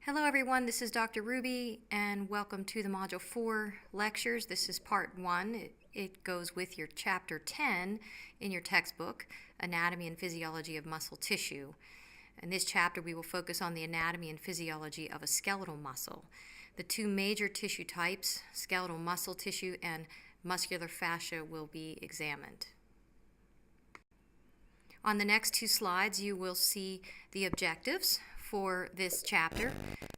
Hello everyone, this is Dr. Ruby and welcome to the Module 4 lectures. This is Part 1. It goes with your Chapter 10 in your textbook, Anatomy and Physiology of Muscle Tissue. In this chapter we will focus on the anatomy and physiology of a skeletal muscle. The two major tissue types, skeletal muscle tissue and muscular fascia, will be examined. On the next two slides you will see the objectives for this chapter.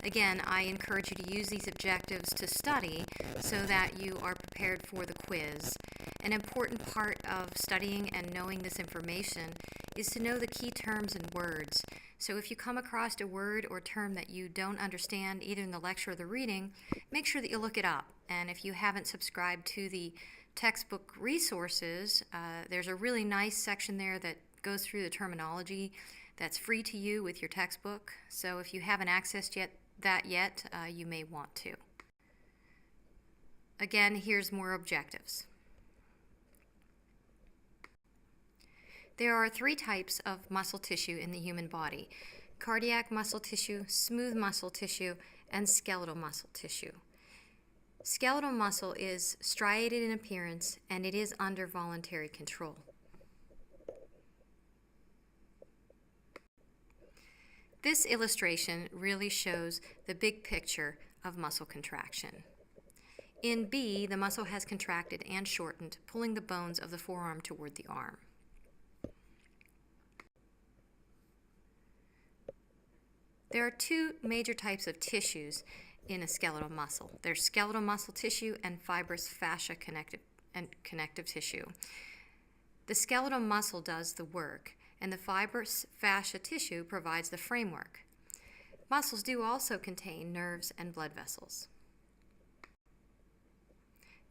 Again, I encourage you to use these objectives to study so that you are prepared for the quiz. An important part of studying and knowing this information is to know the key terms and words. So if you come across a word or term that you don't understand either in the lecture or the reading, make sure that you look it up. And if you haven't subscribed to the textbook resources, there's a really nice section there that goes through the terminology that's free to you with your textbook. So if you haven't accessed that yet, you may want to. Again, here's more objectives. There are three types of muscle tissue in the human body: cardiac muscle tissue, smooth muscle tissue, and skeletal muscle tissue. Skeletal muscle is striated in appearance and it is under voluntary control. This illustration really shows the big picture of muscle contraction. In B, the muscle has contracted and shortened, pulling the bones of the forearm toward the arm. There are two major types of tissues in a skeletal muscle. There's skeletal muscle tissue and fibrous fascia connective tissue. The skeletal muscle does the work, and the fibrous fascia tissue provides the framework. Muscles do also contain nerves and blood vessels.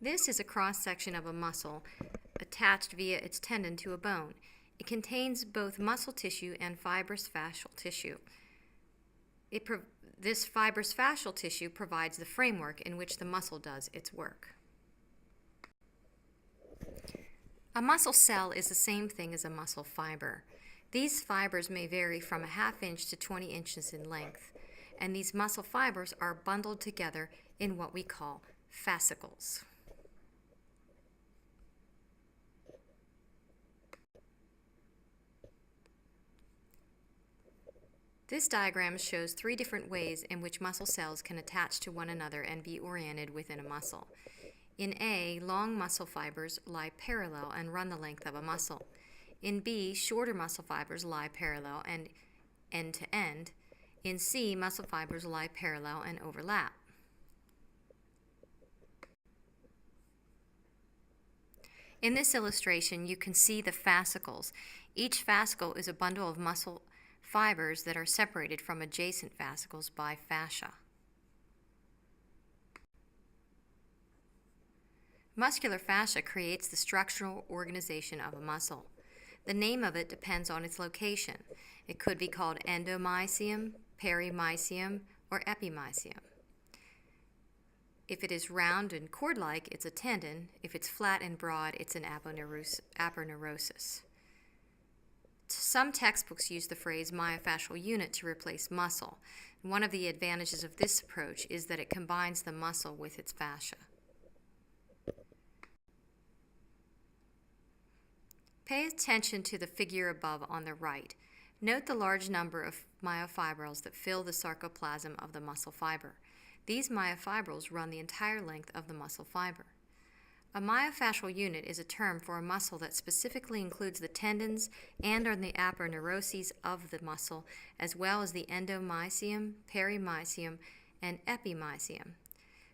This is a cross-section of a muscle attached via its tendon to a bone. It contains both muscle tissue and fibrous fascial tissue. This fibrous fascial tissue provides the framework in which the muscle does its work. A muscle cell is the same thing as a muscle fiber. These fibers may vary from a ½ inch to 20 inches in length, and these muscle fibers are bundled together in what we call fascicles. This diagram shows three different ways in which muscle cells can attach to one another and be oriented within a muscle. In A, long muscle fibers lie parallel and run the length of a muscle. In B, shorter muscle fibers lie parallel and end to end. In C, muscle fibers lie parallel and overlap. In this illustration, you can see the fascicles. Each fascicle is a bundle of muscle fibers that are separated from adjacent fascicles by fascia. Muscular fascia creates the structural organization of a muscle. The name of it depends on its location. It could be called endomysium, perimysium, or epimysium. If it is round and cord-like, it's a tendon. If it's flat and broad, it's an aponeurosis. Some textbooks use the phrase myofascial unit to replace muscle. One of the advantages of this approach is that it combines the muscle with its fascia. Pay attention to the figure above on the right. Note the large number of myofibrils that fill the sarcoplasm of the muscle fiber. These myofibrils run the entire length of the muscle fiber. A myofascial unit is a term for a muscle that specifically includes the tendons and the aponeuroses of the muscle, as well as the endomysium, perimysium, and epimysium.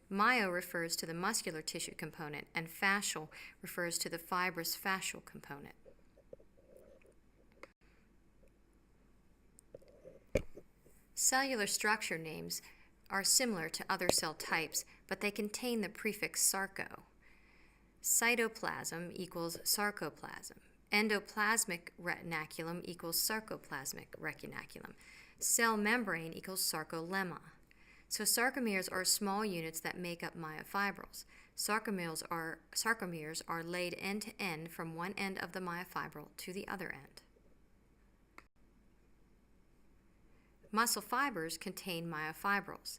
Myo refers to the muscular tissue component, and fascial refers to the fibrous fascial component. Cellular structure names are similar to other cell types, but they contain the prefix sarco. Cytoplasm equals sarcoplasm. Endoplasmic reticulum equals sarcoplasmic reticulum. Cell membrane equals sarcolemma. So sarcomeres are small units that make up myofibrils. Sarcomeres are laid end to end from one end of the myofibril to the other end. Muscle fibers contain myofibrils.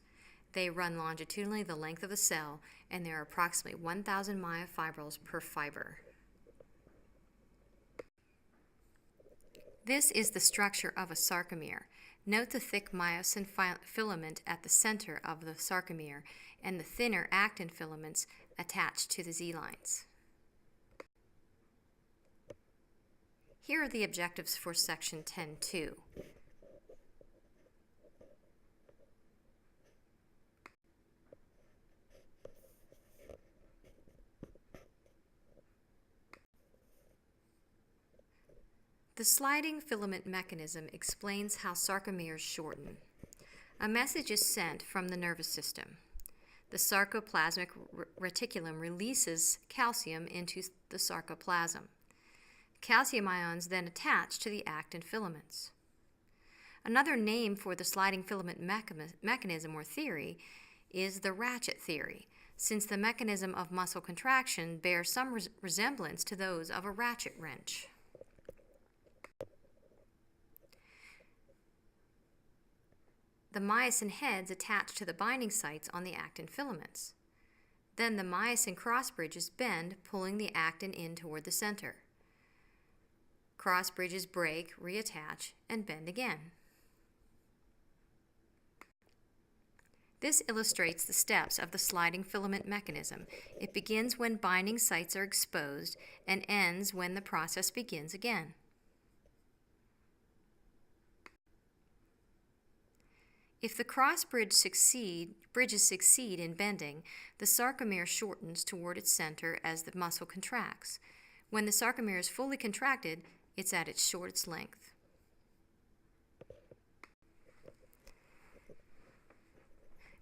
They run longitudinally the length of the cell, and there are approximately 1,000 myofibrils per fiber. This is the structure of a sarcomere. Note the thick myosin filament at the center of the sarcomere and the thinner actin filaments attached to the Z-lines. Here are the objectives for section 10.2. The sliding filament mechanism explains how sarcomeres shorten. A message is sent from the nervous system. The sarcoplasmic reticulum releases calcium into the sarcoplasm. Calcium ions then attach to the actin filaments. Another name for the sliding filament mechanism or theory is the ratchet theory, since the mechanism of muscle contraction bears some resemblance to those of a ratchet wrench. The myosin heads attach to the binding sites on the actin filaments. Then the myosin cross bridges bend, pulling the actin in toward the center. Cross bridges break, reattach, and bend again. This illustrates the steps of the sliding filament mechanism. It begins when binding sites are exposed and ends when the process begins again. If the cross bridges succeed in bending, the sarcomere shortens toward its center as the muscle contracts. When the sarcomere is fully contracted, it's at its shortest length.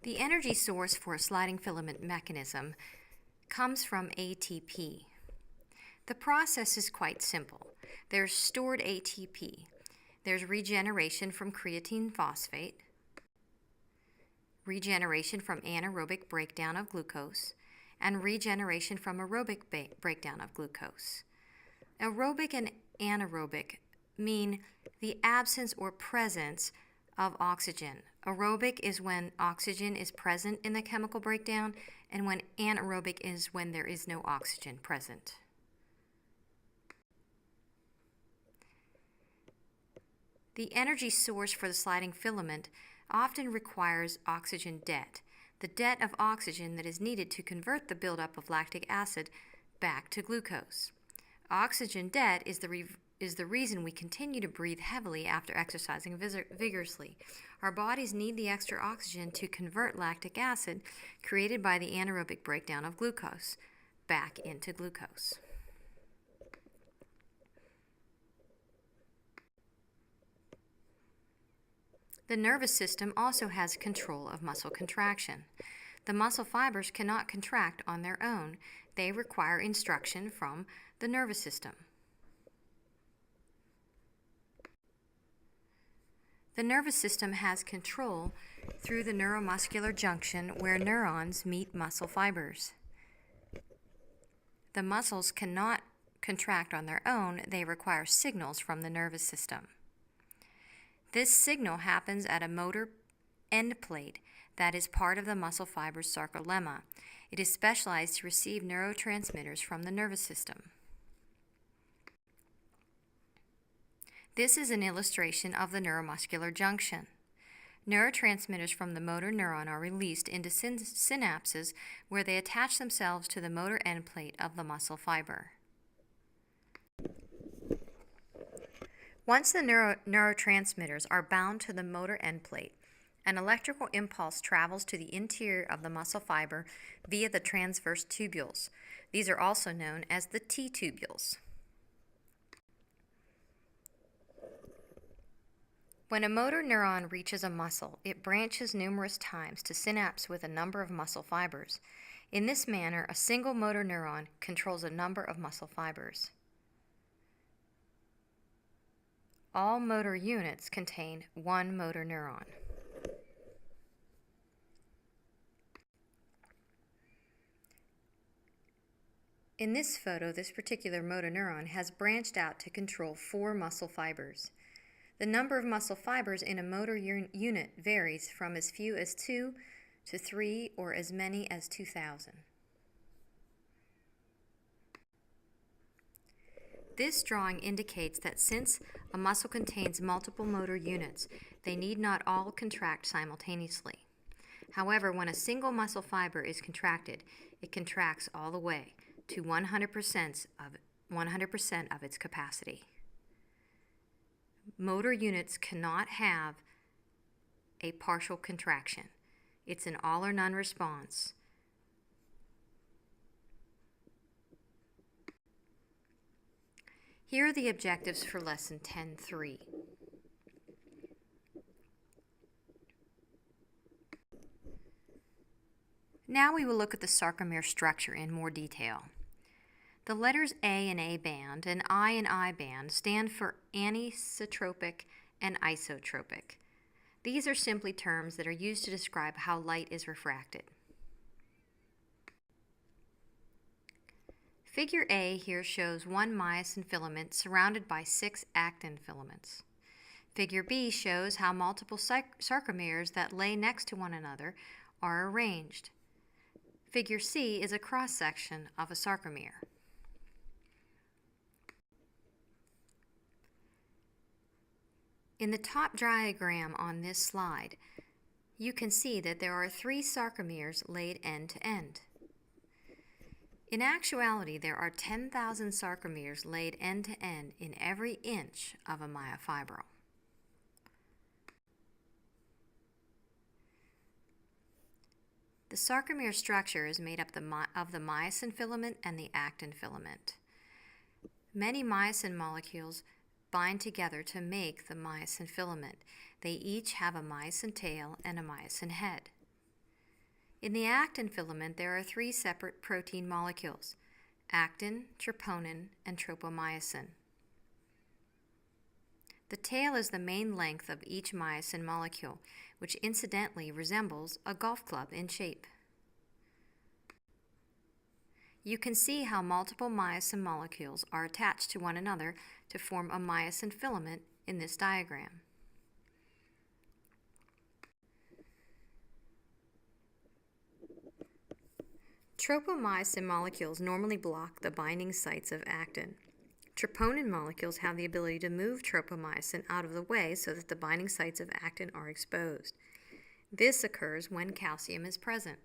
The energy source for a sliding filament mechanism comes from ATP. The process is quite simple. There's stored ATP. There's regeneration from creatine phosphate, regeneration from anaerobic breakdown of glucose, and regeneration from aerobic breakdown of glucose. Aerobic and anaerobic mean the absence or presence of oxygen. Aerobic is when oxygen is present in the chemical breakdown, and when anaerobic is when there is no oxygen present. The energy source for the sliding filament often requires oxygen debt, the debt of oxygen that is needed to convert the buildup of lactic acid back to glucose. Oxygen debt is the reason we continue to breathe heavily after exercising vigorously. Our bodies need the extra oxygen to convert lactic acid created by the anaerobic breakdown of glucose back into glucose. The nervous system also has control of muscle contraction. The muscle fibers cannot contract on their own. They require instruction from the nervous system. The nervous system has control through the neuromuscular junction where neurons meet muscle fibers. The muscles cannot contract on their own. They require signals from the nervous system. This signal happens at a motor end plate that is part of the muscle fiber's sarcolemma. It is specialized to receive neurotransmitters from the nervous system. This is an illustration of the neuromuscular junction. Neurotransmitters from the motor neuron are released into synapses where they attach themselves to the motor end plate of the muscle fiber. Once the neurotransmitters are bound to the motor end plate, an electrical impulse travels to the interior of the muscle fiber via the transverse tubules. These are also known as the T-tubules. When a motor neuron reaches a muscle, it branches numerous times to synapse with a number of muscle fibers. In this manner, a single motor neuron controls a number of muscle fibers. All motor units contain one motor neuron. In this photo, this particular motor neuron has branched out to control 4 muscle fibers. The number of muscle fibers in a motor unit varies from as few as 2 to 3 or as many as 2,000. This drawing indicates that since a muscle contains multiple motor units, they need not all contract simultaneously. However, when a single muscle fiber is contracted, it contracts all the way to 100% of its capacity. Motor units cannot have a partial contraction. It's an all or none response. Here are the objectives for Lesson 10.3. Now we will look at the sarcomere structure in more detail. The letters A in A band and I in I band stand for anisotropic and isotropic. These are simply terms that are used to describe how light is refracted. Figure A here shows one myosin filament surrounded by 6 actin filaments. Figure B shows how multiple sarcomeres that lay next to one another are arranged. Figure C is a cross-section of a sarcomere. In the top diagram on this slide, you can see that there are 3 sarcomeres laid end to end. In actuality, there are 10,000 sarcomeres laid end to end in every inch of a myofibril. The sarcomere structure is made up of the myosin filament and the actin filament. Many myosin molecules bind together to make the myosin filament. They each have a myosin tail and a myosin head. In the actin filament, there are 3 separate protein molecules: actin, troponin, and tropomyosin. The tail is the main length of each myosin molecule, which incidentally resembles a golf club in shape. You can see how multiple myosin molecules are attached to one another to form a myosin filament in this diagram. Tropomyosin molecules normally block the binding sites of actin. Troponin molecules have the ability to move tropomyosin out of the way so that the binding sites of actin are exposed. This occurs when calcium is present.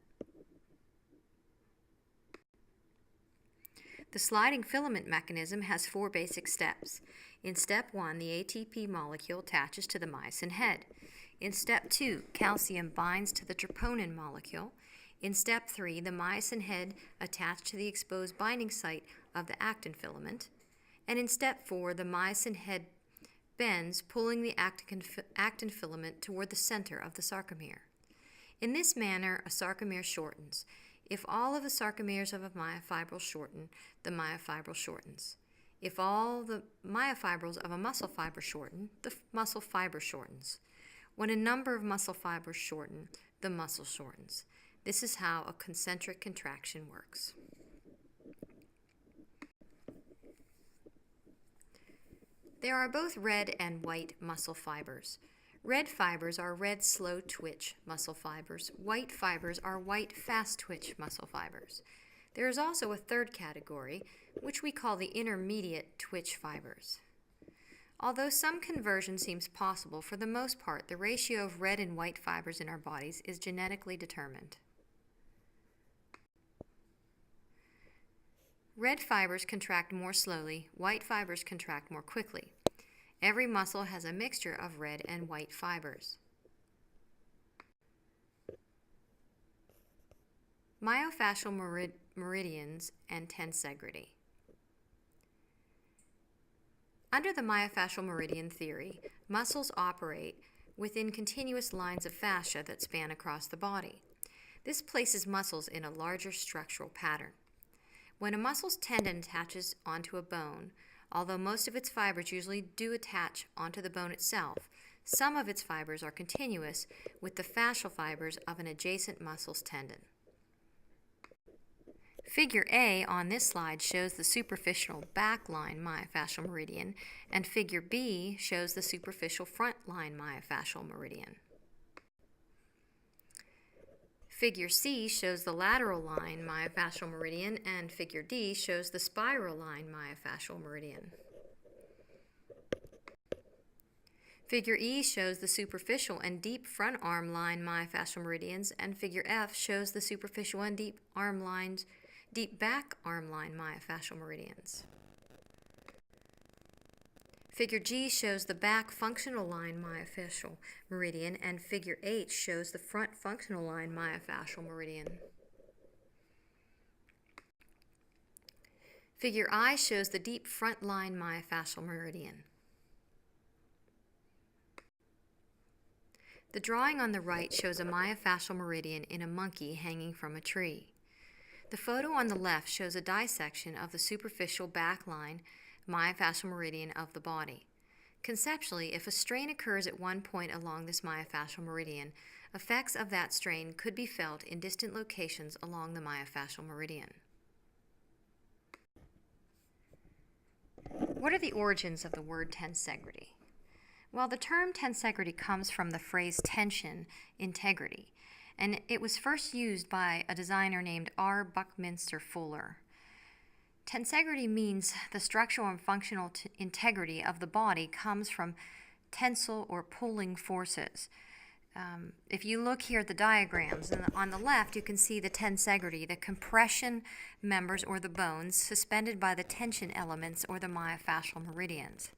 The sliding filament mechanism has 4 basic steps. In step 1, the ATP molecule attaches to the myosin head. In step 2, calcium binds to the troponin molecule. In step 3, the myosin head attached to the exposed binding site of the actin filament. And in step 4, the myosin head bends, pulling the actin filament toward the center of the sarcomere. In this manner, a sarcomere shortens. If all of the sarcomeres of a myofibril shorten, the myofibril shortens. If all the myofibrils of a muscle fiber shorten, the muscle fiber shortens. When a number of muscle fibers shorten, the muscle shortens. This is how a concentric contraction works. There are both red and white muscle fibers. Red fibers are red slow-twitch muscle fibers. White fibers are white fast-twitch muscle fibers. There is also a third category, which we call the intermediate twitch fibers. Although some conversion seems possible, for the most part, the ratio of red and white fibers in our bodies is genetically determined. Red fibers contract more slowly, white fibers contract more quickly. Every muscle has a mixture of red and white fibers. Myofascial meridians and tensegrity. Under the myofascial meridian theory, muscles operate within continuous lines of fascia that span across the body. This places muscles in a larger structural pattern. When a muscle's tendon attaches onto a bone, although most of its fibers usually do attach onto the bone itself, some of its fibers are continuous with the fascial fibers of an adjacent muscle's tendon. Figure A on this slide shows the superficial back line myofascial meridian, and figure B shows the superficial front line myofascial meridian. Figure C shows the lateral line myofascial meridian, and figure D shows the spiral line myofascial meridian. Figure E shows the superficial and deep front arm line myofascial meridians, and figure F shows the superficial and deep back arm line myofascial meridians. Figure G shows the back functional line myofascial meridian, and figure H shows the front functional line myofascial meridian. Figure I shows the deep front line myofascial meridian. The drawing on the right shows a myofascial meridian in a monkey hanging from a tree. The photo on the left shows a dissection of the superficial back line myofascial meridian of the body. Conceptually, if a strain occurs at one point along this myofascial meridian, effects of that strain could be felt in distant locations along the myofascial meridian. What are the origins of the word tensegrity? Well, the term tensegrity comes from the phrase tension integrity, and it was first used by a designer named R. Buckminster Fuller. Tensegrity means the structural and functional integrity of the body comes from tensile or pulling forces. If you look here at the diagrams, and on the left you can see the tensegrity, the compression members or the bones suspended by the tension elements or the myofascial meridians.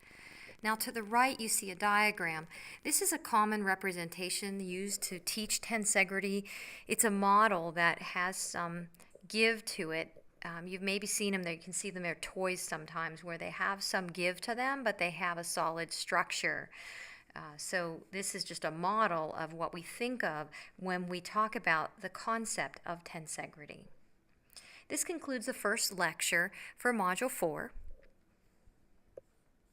Now to the right you see a diagram. This is a common representation used to teach tensegrity. It's a model that has some give to it. You've maybe seen them there. You can see them, they're toys sometimes where they have some give to them, but they have a solid structure. So this is just a model of what we think of when we talk about the concept of tensegrity. This concludes the first lecture for Module 4.